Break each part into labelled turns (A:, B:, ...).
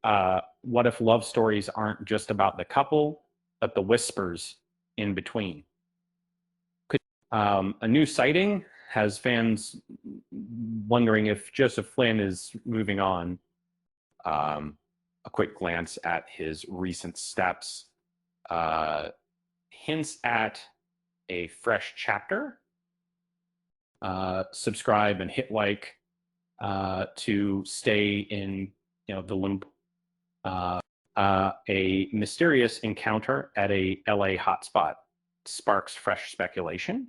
A: What if love stories aren't just about the couple, but the whispers in between? A new sighting has fans wondering if Joseph Flynn is moving on. A quick glance at his recent steps hints at a fresh chapter. Subscribe and hit like to stay in the loop. A mysterious encounter at a LA hotspot sparks fresh speculation.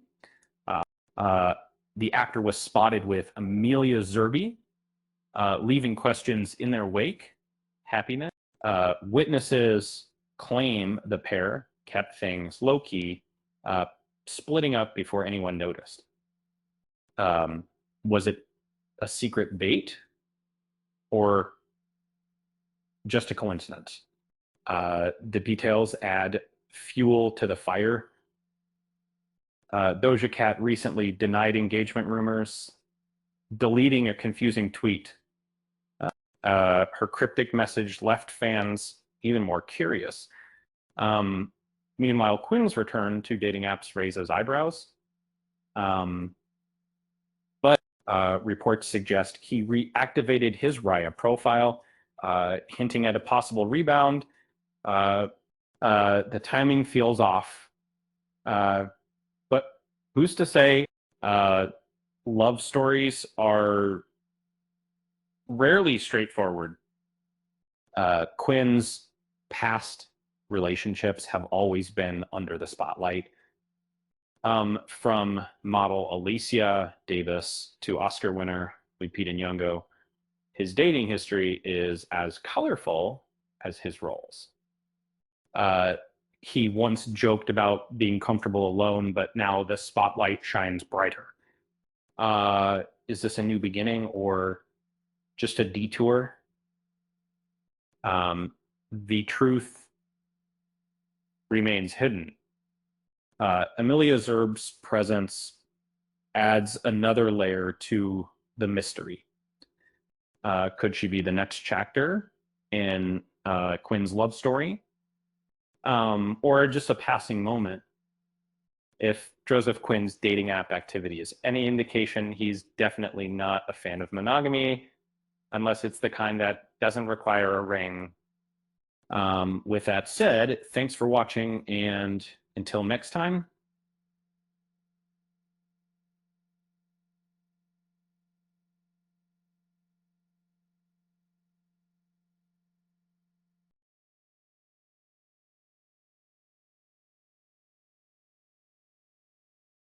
A: The actor was spotted with Amelia Zerbe, leaving questions in their wake. Happiness. Witnesses claim the pair kept things low-key, splitting up before anyone noticed. Was it a secret bait or just a coincidence? The details add fuel to the fire. Doja Cat recently denied engagement rumors, deleting a confusing tweet. Her cryptic message left fans even more curious. Meanwhile, Quinn's return to dating apps raises eyebrows. But reports suggest he reactivated his Raya profile, hinting at a possible rebound. The timing feels off. But who's to say? Love stories are rarely straightforward. Quinn's past relationships have always been under the spotlight. From model Alicia Davis to Oscar winner Lupita Nyong'o, his dating history is as colorful as his roles. He once joked about being comfortable alone, but now the spotlight shines brighter. Is this a new beginning or just a detour? The truth remains hidden. Amelia Zerbe's presence adds another layer to the mystery. Could she be the next chapter in Quinn's love story? Or just a passing moment? If Joseph Quinn's dating app activity is any indication, he's definitely not a fan of monogamy, unless it's the kind that doesn't require a ring. With that said, thanks for watching, and until next time,